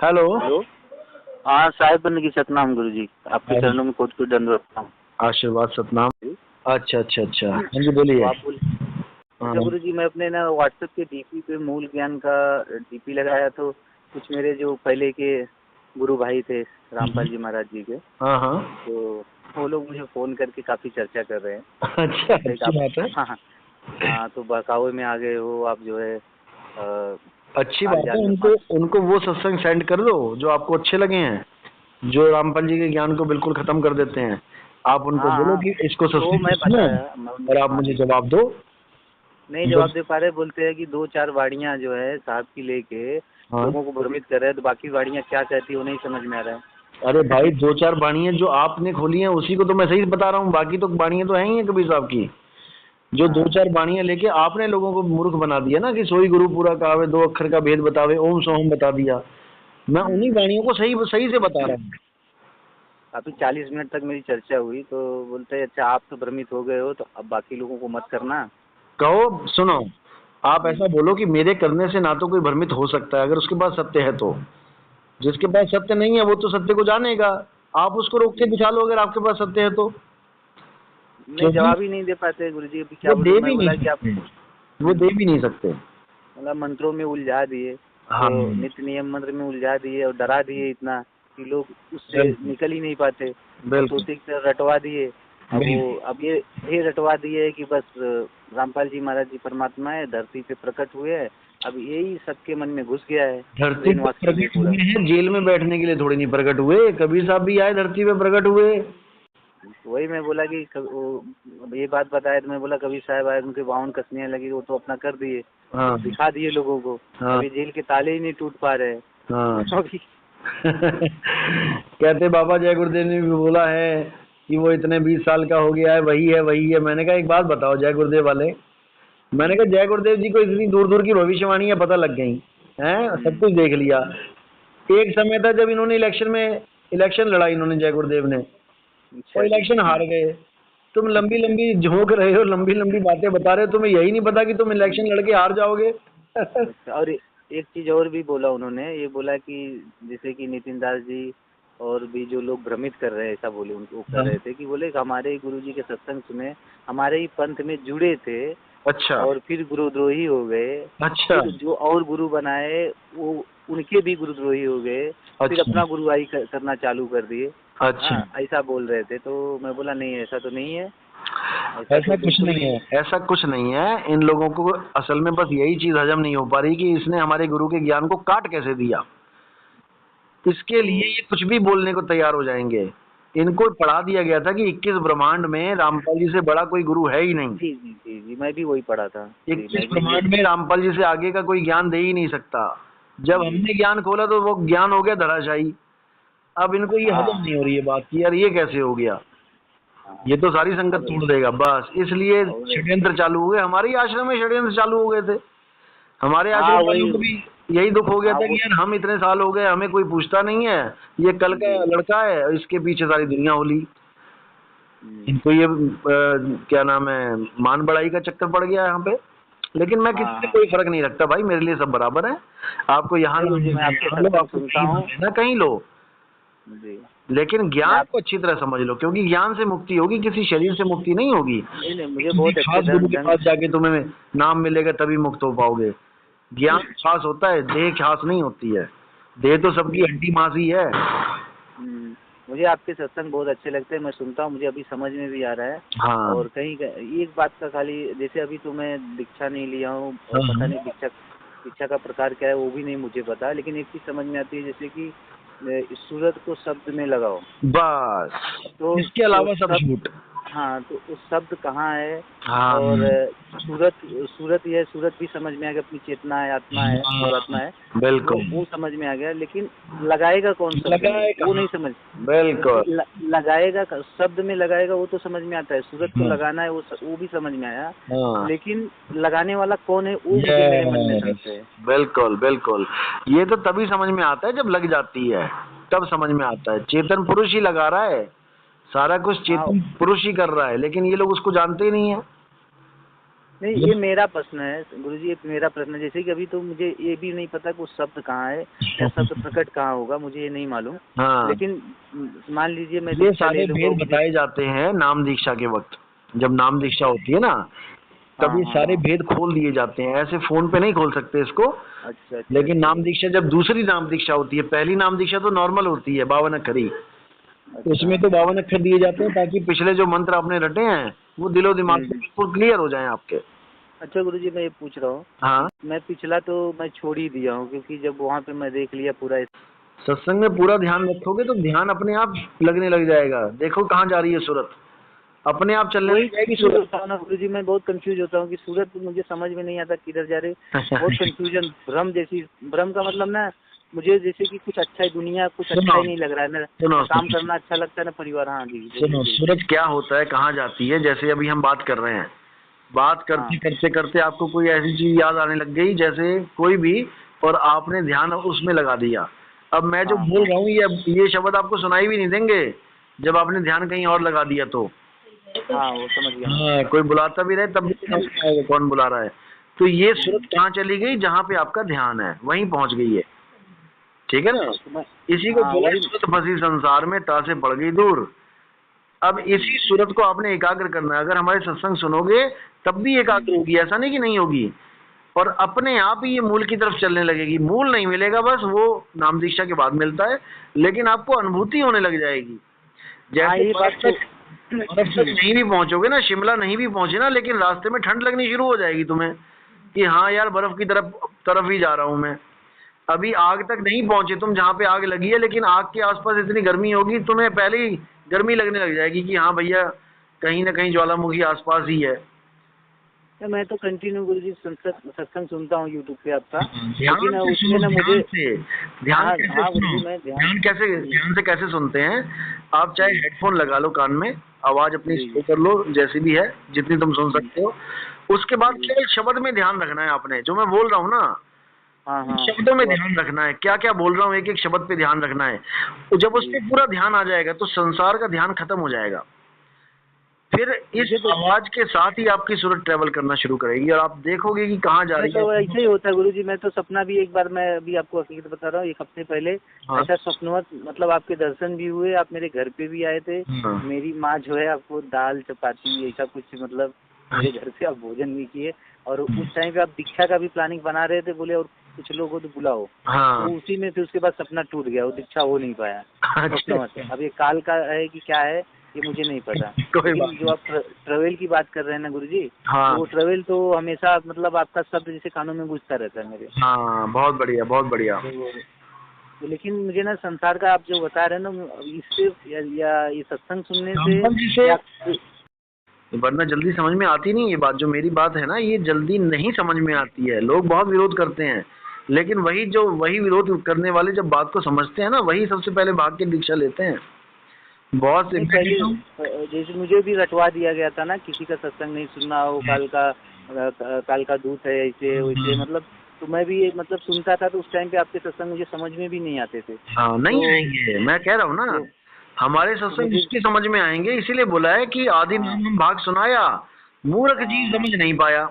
Hello. Hello. हाँ, साहिब बनने की सतनाम गुरु जी, आपके अरे, चरणों में कोटि कोटि दंड रखता हूँ। आशीर्वाद सतनाम। जी। अच्छा अच्छा अच्छा, हाँ जी तो बोलिए। आप बोल। हाँ अच्छा गुरु जी, मैं अपने ना व्हाट्सएप के डीपी पे मूल ज्ञान का डीपी लगाया, तो कुछ मेरे जो पहले के गुरु भाई थे रामपाल जी महाराज जी के, हाँ हाँ। तो वो लोग मुझे फ़ोन करके काफ़ी चर्चा कर रहे हैं। अच्छा, बोलते हैं कि अच्छी आप बात है। हाँ हाँ हाँ, तो बहकावे में आ गए हो आप, जो है अच्छी बात है। कालजाल में उनको फांस। उनको वो सत्संग सेंड कर दो जो आपको अच्छे लगे हैं, जो रामपाल जी के ज्ञान को बिल्कुल खत्म कर देते हैं। आप उनको हाँ बोलो हाँ, कि इसको तो सत्संग मैं सुनो बताया मैं। और आप हाँ मुझे जी। जवाब दो। नहीं जो जवाब दे पा रहे, बोलते हैं कि दो चार वाड़ियाँ जो है साहब की लेके हाँ, लोगों को भ्रमित कर रहे हैं, तो बाकी वाड़ियाँ क्या कहती है वो नहीं समझ में आ रहा अरे है। भाई दो चार बाणियां जो आपने खोली हैं उसी को तो मैं सही बता रहा हूँ, बाकी तो बाणियां तो है ही है कबीर साहब की। जो दो हाँ चार बाणियां लेके आपने लोगों को मूर्ख बना दिया ना, कि सोई गुरु पूरा कहावे, दो अक्षर का भेद बतावे, ओम सोहम बता दिया। मैं उन्हीं हम्म। वाणियों को सही सही से बता रहा हूँ। काफी 40 मिनट तक मेरी चर्चा हुई, तो बोलते हैं अच्छा आप तो भ्रमित हो गए हो, तो अब बाकी लोगों को मत करना। कहो सुनो, आप हम्म। ऐसा बोलो कि मेरे करने से ना तो कोई भ्रमित हो सकता है अगर उसके पास सत्य है तो। जिसके पास सत्य नहीं है वो तो सत्य को जानेगा। आप उसको रोक के जी। बिठा लो अगर आपके पास सत्य है तो। नहीं, क्योंकि जवाब ही नहीं दे पाते गुरु जी, अभी क्या वो बोलूँ, दे मैं भी नहीं बोला कि आप। सकते, वो दे भी नहीं सकते। मतलब मंत्रों में उलझा दिए, हाँ, तो नित्य नियम मंत्र में उलझा दिए और डरा दिए इतना कि लोग उससे बिल्कुल निकल ही नहीं पाते, और बिल्कुल तोते की तरह रटवा दिए। अब वो बिल्कुल। अब ये रटवा दिए कि बस रामपाल जी महाराज जी परमात्मा है, धरती पे प्रकट हुए हैं। अब यही सबके मन में घुस गया है, धरती ब्रेन पे वॉश करने प्रकट पूरा। हुए हैं, जेल में बैठने के लिए थोड़ी नहीं प्रकट हुए। कबीर साहब भी आए धरती पे प्रकट हुए। वही मैं बोला कि ये बात बताया, तो मैं बोला कभी साहब आए, उनके 52 कसनियाँ लगी, वो तो अपना कर दिए, वो हाँ दिखा दिए लोगों को। हाँ अभी जेल के ताले ही नहीं टूट पा रहे हाँ। हैं। अभी। कहते बाबा जय गुरुदेव ने भी बोला है कि वो इतने 20 साल का हो गया है, वही है वही है। मैंने कहा एक बात बताओ जय गुरुदेव वाले, मैंने कहा जय गुरुदेव जी को इतनी दूर दूर की भविष्यवाणियां पता लग गई हैं, सब कुछ देख लिया। एक समय था जब इन्होंने इलेक्शन लड़ा इन्होंने, जय गुरुदेव ने, अच्छा और जी। इलेक्शन हार गए। तुम लंबी लंबी झोंक रहे हो, लंबी लंबी बातें बता रहे हो, तुम्हें यही नहीं पता कि तुम इलेक्शन लड़के हार जाओगे। अच्छा, और एक चीज़ और भी बोला उन्होंने, ये बोला कि जैसे कि नितिन दास जी और भी जो लोग भ्रमित कर रहे हैं, ऐसा बोले, उनको कह हाँ, रहे थे कि बोले कि हमारे ही गुरु जी के सत्संग सुने, हमारे ही पंथ में जुड़े थे, अच्छा और फिर गुरुद्रोही हो गए, अच्छा फिर जो और गुरु बनाए वो उनके भी गुरुद्रोही हो गए, फिर अच्छा अपना गुरुवाई करना चालू कर दिए। अच्छा। हाँ, ऐसा बोल रहे थे, तो मैं बोला नहीं, ऐसा तो नहीं है, ऐसा ऐसा तो कुछ बिल्कुल नहीं नहीं है, है। ऐसा कुछ नहीं है। इन लोगों को असल में बस यही चीज हजम नहीं हो पा रही कि इसने हमारे गुरु के ज्ञान को काट कैसे दिया। इसके तो लिए ये कुछ भी बोलने को तैयार हो जाएंगे। इनको पढ़ा दिया गया था कि 21 ब्रह्मांड में रामपाल जी से बड़ा कोई गुरु है ही नहीं। जी जी जी जी, मैं भी वही पढ़ा था जी, 21 मैं भी ये। ब्रह्मांड में रामपाल जी से आगे का कोई ज्ञान दे ही नहीं सकता। जब जी। हमने ज्ञान खोला तो वो ज्ञान हो गया धराशायी। अब इनको ये हजम हाँ नहीं हो रही है बात की, यार ये कैसे हो गया। हाँ। ये तो सारी संगत और तोड़ देगा बस, इसलिए और षड्यंत्र चालू हो गए। हमारे ही आश्रम में षड्यंत्र चालू हो गए थे। हमारे हाँ आश्रम वालों वही। को भी यही दुख हो गया हाँ था वो। कि यार हम इतने साल हो गए, हमें कोई पूछता नहीं है, ये कल का जी। लड़का है और इसके पीछे सारी दुनिया होली। हम्म। इनको ये क्या नाम है, मान बढ़ाई का चक्कर पड़ गया यहाँ पे। लेकिन मैं हाँ किसी से हाँ। कोई फर्क नहीं रखता भाई, मेरे लिए सब बराबर है। आपको यहाँ नहीं ना गुरु जी, मैं मिले आपके यहाँ लो, सत्संग आपको सुनता कहीं ना हूँ। लेना कहीं लो, जी। लेकिन मैं ज्ञान आप। को अच्छी तरह समझ लो, क्योंकि ज्ञान से मुक्ति होगी, किसी शरीर से मुक्ति नहीं होगी। नहीं नहीं, कि मुझे किसी बहुत अच्छे खास गुरु ढंग के ढंग। पास जाके तुम्हें नाम मिलेगा तभी मुक्त हो पाओगे। ज्ञान खास होता है, देह खास नहीं होती है। देह तो सबकी जी। हड्डी मांस ही है। मुझे आपके सत्संग बहुत अच्छे लगते हैं, मैं सुनता हूँ, मुझे अभी समझ में भी आ रहा है। हाँ और कहीं एक बात का खाली, जैसे अभी तो मैं दीक्षा नहीं लिया हूँ, और हाँ पता हाँ। नहीं दीक्षा दीक्षा का प्रकार क्या है वो भी नहीं मुझे पता, लेकिन एक चीज़ समझ में आती है, जैसे कि इस सूरत को शब्द में लगाओ, बस तो इसके वो अलावा सब शब्द। झूठ। हाँ, तो उस शब्द कहाँ है, हाँ और सूरत सूरत यह सूरत भी समझ में आ गया, अपनी चेतना है, आत्मा है, हाँ, जीवात्मा है, बिल्कुल। वो समझ में आ गया, लेकिन लगाएगा कौन शब्द लगा में है वो कहाँ। नहीं समझ। बिल्कुल। लगाएगा शब्द में लगाएगा वो तो समझ में आता है, सूरत को हाँ लगाना है वो भी समझ में आया, हाँ। लेकिन लगाने वाला कौन है वो मुझे मेरे मन में यस, संशय है। बिल्कुल बिल्कुल। ये तो तभी समझ में आता है जब लग जाती है, तब समझ में आता है। चेतन पुरुष ही लगा रहा है, सारा कुछ हाँ। चेतन पुरुष ही कर रहा है, लेकिन ये लोग उसको जानते ही नहीं है। नहीं, ये मेरा प्रश्न है गुरुजी, ये मेरा प्रश्न है। जैसे कि अभी तो मुझे ये भी नहीं पता कि वो शब्द कहाँ है या शब्द प्रकट कहाँ होगा, मुझे ये नहीं मालूम। हाँ, लेकिन मान लीजिए मैं ये दीक्षा ले सारे लूंगा, भेद मुझे बताए जाते हैं नाम दीक्षा के वक्त। जब नाम दीक्षा होती है ना, तब हाँ ये हाँ सारे हाँ, भेद खोल दिए जाते हैं। ऐसे फोन पे नहीं खोल सकते इसको। अच्छा अच्छा लेकिन अच्छा नाम दीक्षा जब दूसरी नाम दीक्षा होती है, पहली नाम दीक्षा तो नॉर्मल होती है 52 अक्षरी, अच्छा। उसमें तो 52 अक्षर दिए जाते हैं ताकि पिछले जो मंत्र आपने रटे हैं वो दिलो दिमाग से हम्म। बिल्कुल क्लियर हो जाएं आपके। अच्छा गुरुजी, मैं ये पूछ रहा हूँ, हाँ, मैं पिछला तो मैं छोड़ ही दिया हूँ, क्योंकि जब वहाँ पे मैं देख लिया पूरा सत्संग में पूरा ध्यान रखोगे तो ध्यान अपने आप लगने लग जाएगा। देखो कहाँ जा रही है सूरत, अपने आप चलने वही लग जाएगी कंफ्यूज सूरत। होता हूँ ना गुरुजी, मैं बहुत कंफ्यूज होता हूँ कि सूरत मुझे समझ में नहीं आता किधर जा रहे। बहुत कंफ्यूजन, भ्रम जैसी, भ्रम का मतलब ना, मुझे जैसे कि कुछ अच्छा ही दुनिया, कुछ अच्छा सुनो ही नहीं लग रहा है ना, सुनो ना काम सुनो करना अच्छा लगता है ना परिवार। हाँ जी बोलिए सुनो, जी। सूरत क्या होता है, कहाँ जाती है। जैसे अभी हम बात कर रहे हैं, बात करते हाँ करते करते आपको कोई ऐसी चीज याद आने लग गई, जैसे कोई भी, और आपने ध्यान उसमें लगा दिया। अब मैं जो हाँ बोल हाँ रहा हूँ ये शब्द आपको सुनाई भी नहीं देंगे जब आपने ध्यान कहीं और लगा दिया तो। हाँ, वो समझ गया मैं। हाँ, कोई बुलाता भी रहे तब भी समझ नहीं आएगा कौन बुला रहा है। तो ये सूरत हम्म, कहाँ चली गई, जहाँ पे आपका ध्यान है वहीं पहुंच गई है। ठीक है ना। तो मैं, इसी को हाँ बोला वही। सूरत फंसी संसार में, ता से पड़ गई दूर। अब इसी हम्म, सूरत को आपने एकाग्र करना है। अगर हमारे सत्संग सुनोगे तब भी एकाग्र हम्म, होगी, ऐसा नहीं कि नहीं होगी। और अपने आप ही ये मूल की तरफ चलने लगेगी। मूल नहीं मिलेगा, बस वो नाम दीक्षा के बाद मिलता है, लेकिन आपको अनुभूति होने लग जाएगी। हाँ जैसे ये बात तो बर्फ तक नहीं भी पहुंचोगे ना, शिमला नहीं भी पहुंचे ना, लेकिन रास्ते में ठंड लगनी शुरू हो जाएगी तुम्हें कि हाँ यार बर्फ की तरफ तरफ ही जा रहा हूं मैं। अभी आग तक नहीं पहुंचे तुम जहाँ पे आग लगी है, लेकिन आग के आसपास इतनी गर्मी होगी तुम्हें पहले ही गर्मी लगने लग जाएगी कि हाँ भैया कहीं ना कहीं ज्वालामुखी आसपास ही है। तो मैं तो कंटिन्यू गुरुजी सत्संग सुनता हूँ यूट्यूब पे आपका। ध्यान लेकिन से उसमें सुनो, ना ध्यान मुझे, से। ध्यान हाँ कैसे हाँ सुनो, गुरुजी मैं ध्यान। ध्यान कैसे, जी ध्यान से कैसे सुनते हैं। आप चाहे जी हेडफोन लगा लो कान में, आवाज अपनी जी स्लो कर लो जैसी भी है, जितनी तुम सुन जी सकते हो। उसके बाद जी। केवल शब्द में ध्यान रखना है आपने, जो मैं बोल रहा हूँ ना हाँ उन हाँ, शब्दों में तो आप ध्यान रखना है। क्या क्या बोल रहा हूँ एक एक शब्द पे ध्यान रखना है। तो जब उस जी। पर पूरा ध्यान आ जाएगा तो संसार का ध्यान खत्म हो जाएगा। फिर इस मुझे तो आवाज के साथ ही आपकी सूरत ट्रेवल करना शुरू करेगी और आप देखोगे कि कहाँ जा मैं रही तो ऐसे ही है। होता है गुरुजी। मैं तो सपना भी एक बार, मैं अभी आपको हकीकत बता रहा हूँ, एक हफ्ते पहले हाँ ऐसा स्वप्नवत, मतलब आपके दर्शन भी हुए, आप मेरे घर पे भी आए थे। हाँ मेरी माँ जो है आपको दाल चपाती ऐसा कुछ, मतलब मेरे घर से आप भोजन भी किए। और उस टाइम पे आप दीक्षा का भी प्लानिंग बना रहे थे, बोले और कुछ लोगों को तो बुलाओ। हाँ। वो उसी में फिर उसके बाद सपना टूट गया, वो दीक्षा हो नहीं पाया अच्छा स्वप्नवत। अच्छा, अब ये काल का है कि क्या है, ये मुझे नहीं पता। कोई लेकिन बात जो नहीं। आप ट्रेवल की बात कर रहे हैं ना गुरुजी, तो हाँ वो ट्रेवल तो हमेशा, मतलब आपका शब्द जैसे कानों में गूंजता रहता है मेरे। हाँ, बहुत बढ़िया बहुत बढ़िया। तो लेकिन मुझे ना संसार का आप जो बता रहे हैं ना, इससे या ये सत्संग सुनने से, रामपाल जी से, या वरना जल्दी समझ में आती नहीं ये बात। जो मेरी बात है ना, ये जल्दी नहीं समझ में आती है। लोग बहुत विरोध करते हैं, लेकिन वही विरोध करने वाले जब बात को समझते हैं ना, वही सबसे पहले भाग के दीक्षा लेते हैं। बहुत से नहीं, मैं पहले कहता हूँ। जैसे मुझे भी रटवा दिया गया था ना, किसी का सत्संग नहीं सुनना हो, काल का दूत है, ऐसे वैसे, मतलब। तो मैं भी मतलब सुनता था, तो उस टाइम पे आपके सत्संग मुझे समझ में भी नहीं आते थे। हाँ, नहीं तो आएंगे, मैं कह रहा हूँ ना, तो, हमारे तो सत्संग मुझे, इसकी समझ में आएंगे। इसीलिए बोला है कि आदि हाँ नाम हम भाग सुनाया, मूर्ख जी हाँ समझ नहीं पाया।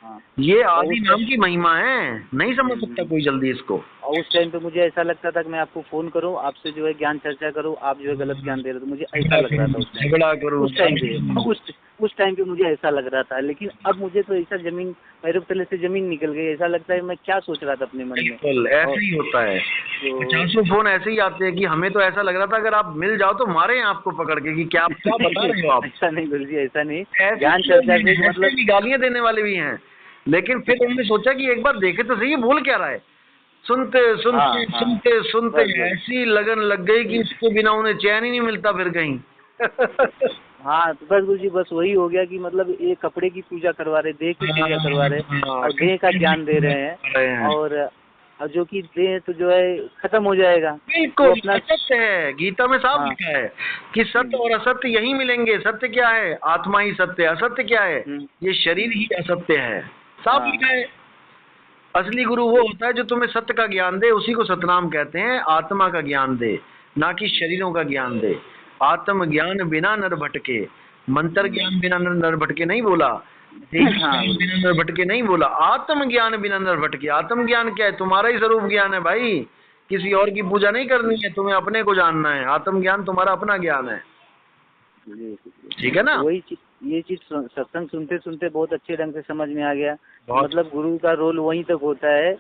हाँ। ये और आदि नाम की महिमा है, नहीं समझ सकता हम्म, कोई जल्दी इसको। और उस टाइम पे मुझे ऐसा लगता था कि मैं आपको फोन करूं, आपसे जो है ज्ञान चर्चा करूं, आप जो है गलत ज्ञान दे रहे थे, मुझे ऐसा झगड़ा लग रहा करूँ, था उस टाइम झगड़ा करूँ, उस टाइम लड़ाई पे करूँ। उस टाइम पे मुझे ऐसा लग रहा था। लेकिन अब मुझे तो ऐसा जमीन, पैरों तले से जमीन निकल गई, ऐसा लगता है मैं क्या सोच रहा था अपने मन में। बिल्कुल ऐसे और ही होता है। तो 50 फोन ऐसे ही आते हैं कि हमें तो ऐसा लग रहा था अगर आप मिल जाओ तो मारे आपको पकड़ के कि क्या क्या बता रहे हो आप। ऐसा नहीं गुरुजी, ऐसा नहीं। ऐसे ज्ञान भी लोग चर्चा से हैं, ऐसे मतलब, भी गालियां देने वाले भी हैं, लेकिन फिर उन्होंने सोचा कि एक बार देखे तो सही ये बोल क्या रहा है। सुनते हाँ सुनते हाँ, सुनते सुनते बस बस। ऐसी लगन लग गई कि इसके बिना उन्हें चैन ही नहीं मिलता फिर कहीं। हाँ तो बस गुरुजी, बस वही हो गया कि मतलब ये कपड़े की पूजा करवा रहे, देह की पूजा करवा रहे, हाँ, और देह का ज्ञान दे रहे हैं। कर रहे हैं। और जो कि देह तो जो है खत्म हो जाएगा, तो बिल्कुल अपना, असत्य है, गीता में साफ हाँ। लिखा है कि सत्य और असत्य यही मिलेंगे। सत्य क्या है, आत्मा ही सत्य है। असत्य क्या है, हम्म, ये शरीर ही असत्य है, साफ हाँ लिखा है। असली गुरु वो होता है जो तुम्हें सत्य का ज्ञान दे, उसी को सतनाम कहते हैं। आत्मा का ज्ञान दे, ना कि शरीरों का ज्ञान दे। आत्म ज्ञान बिना नर भटके, मंत्र ज्ञान बिना नर भटके नहीं बोला। हाँ गुरु। बिना नर भटके नहीं बोला, आत्मज्ञान बिना नर भटके। आत्मज्ञान क्या है? तुम्हारा ही स्वरूप ज्ञान है भाई, किसी और की पूजा नहीं करनी है, तुम्हें अपने को जानना है। आत्मज्ञान तुम्हारा अपना ज्ञान है, जी। ठीक है ना? वही चीज, ये चीज सत्संग सुनते सुनते बहुत अच्छे ढंग से समझ में आ गया। बहुत। मतलब गुरु का रोल वहीं तक होता है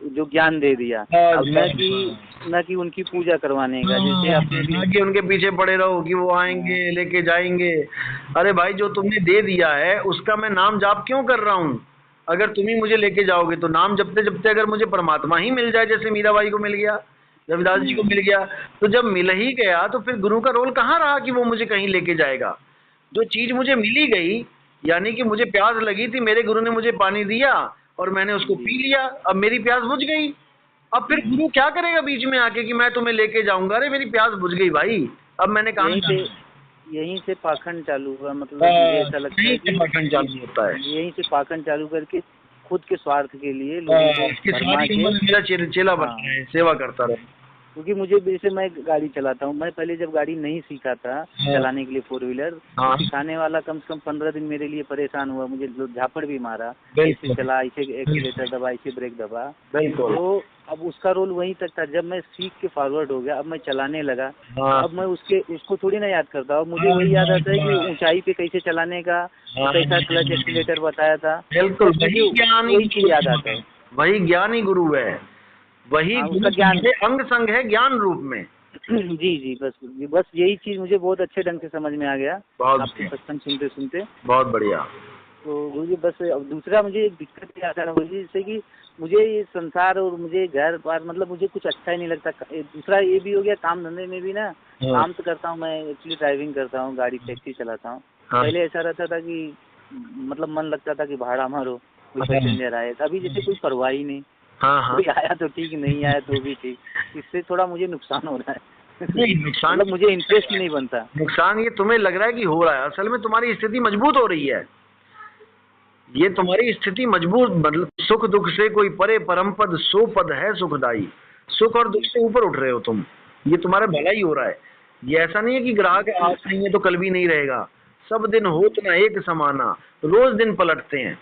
जो ज्ञान दे दिया, बस, अब न कि उनकी पूजा करवाने का। जैसे आपने भी, ना कि उनके पीछे पड़े रहो कि वो आएंगे लेके जाएंगे। अरे भाई, जो तुमने दे दिया है उसका मैं नाम जाप क्यों कर रहा हूँ? अगर तुम ही मुझे लेके जाओगे तो नाम जपते जपते अगर मुझे परमात्मा ही मिल जाए, जैसे मीराबाई को मिल गया, रविदास जी को मिल गया, तो जब मिल ही गया तो फिर गुरु का रोल कहाँ रहा कि वो मुझे कहीं लेके जाएगा? जो चीज मुझे मिली गई, यानी कि मुझे प्यास लगी थी, मेरे गुरु ने मुझे पानी दिया और मैंने उसको पी लिया, अब मेरी प्यास बुझ गई। अब फिर गुरु क्या करेगा बीच में आके कि मैं तुम्हें लेके जाऊंगा? अरे मेरी प्यास बुझ गई भाई, अब मैंने कहा यहीं से पाखंड चालू हुआ। मतलब मुझे ऐसा लगता है कि पाखंड चालू होता है। यहीं से पाखंड चालू करके खुद के स्वार्थ के लिए लोगों को भरमा के, मेरा चेला बन रहा है, सेवा करता रहे। क्योंकि मुझे, जैसे मैं गाड़ी चलाता हूँ, मैं पहले जब गाड़ी नहीं सीखा था चलाने के लिए 4 व्हीलर, तो सिखाने वाला कम से कम 15 दिन मेरे लिए परेशान हुआ, मुझे झापड़ भी मारा, ऐसे चला, ऐसे एक्सीलेटर दबा, ऐसे ब्रेक दबा। तो अब उसका रोल वहीं तक था। जब मैं सीख के फॉरवर्ड हो गया, अब मैं चलाने लगा, अब मैं उसको थोड़ी ना याद करता हूँ, मुझे वही याद आता है कि ऊंचाई पे कैसे चलाने का, कैसा क्लच एक्सीलेटर बताया था। बिल्कुल, वही ज्ञान वही चीज याद आता है। वही ज्ञान ही गुरु है, वही उसका ज्ञान अंग संग है ज्ञान रूप में। जी, बस यही चीज मुझे बहुत अच्छे ढंग से समझ में आ गया आपके सत्संग सुनते सुनते। बहुत बढ़िया। तो गुरुजी बस अब दूसरा मुझे एक दिक्कत ये आता है गुरुजी, जैसे कि मुझे ये संसार और मुझे घर बार, मतलब मुझे कुछ अच्छा ही नहीं लगता। दूसरा ये भी हो गया, काम धंधे में भी ना, काम तो करता हूँ मैं, एक्चुअली ड्राइविंग करता हूँ, गाड़ी टैक्सी चलाता हूँ। पहले ऐसा रहता था कि मतलब मन लगता था कि भाड़ा मारो, कोई पैसेंजर आए, अभी जैसे कोई परवाह ही नहीं। कोई आया तो ठीक, नहीं आया तो भी ठीक। इससे थोड़ा मुझे नुकसान हो रहा है। नहीं, नुकसान मतलब मुझे इंटरेस्ट ही नहीं बनता। नुकसान ये तुम्हें लग रहा है कि हो रहा है, असल में तुम्हारी स्थिति मजबूत हो रही है। ये तुम्हारी स्थिति मजबूत, मतलब सुख दुख से कोई परे परम पद, सो पद है सुखदाई। सुख और दुख से ऊपर उठ रहे हो तुम, ये तुम्हारा भला ही हो रहा है। ये ऐसा नहीं है कि ग्राहक आज नहीं है तो कल भी नहीं रहेगा। सब दिन होत ना एक समाना, रोज दिन पलटते हैं,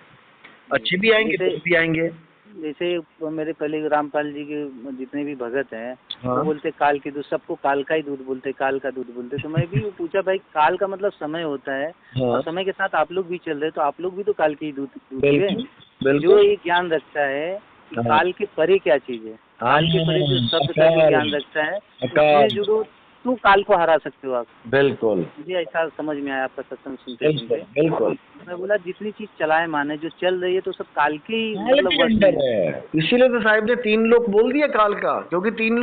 अच्छे भी आएंगे बुरे भी आएंगे। जैसे मेरे पहले रामपाल जी के जितने भी भगत हैं, वो बोलते काल के दूध, सबको काल का ही दूध बोलते, काल का दूध बोलते। तो मैं भी पूछा, भाई काल का मतलब समय होता है, और समय के साथ आप लोग भी चल रहे, तो आप लोग भी तो काल के ही दूध हुए। जो ये ज्ञान रखता है कि काल के परे क्या चीज है, काल के परे जो शब्द का जो ज्ञान रखता है, उसमें जो तू काल को हरा सकते हो आप। बिल्कुल, मुझे ऐसा समझ में आया आपका सत्संग सुनते सुनते। बिल्कुल। मैं बोला जितनी चीज चलाए माने, जो चल रही है तो सब काल की ही है। इसीलिए तो साहिब ने 3 लोक बोल दिया काल का, क्योंकि 3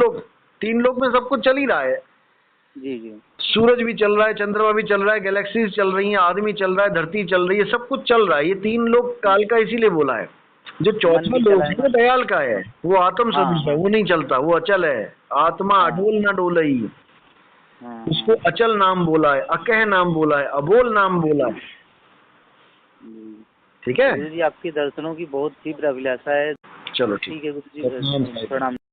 लोक में सब कुछ चल ही रहा है। जी। सूरज भी चल रहा है, चंद्रमा भी चल रहा है, गैलेक्सीज चल रही हैं, आदमी चल रहा है, धरती चल रही है, सब कुछ चल रहा है। ये 3 लोक काल का इसीलिए बोला है। जो चौथा लोक है वो दयाल का है, वो आत्म स्वरूप है, वो नहीं चलता, वो अचल है। आत्मा अडोल न डोलई, उसको अचल नाम बोला है, अकह नाम बोला है, अबोल नाम बोला है। ठीक है गुरु जी, आपके दर्शनों की बहुत तीव्र अभिलाषा है। चलो ठीक है गुरु जी, प्रणाम।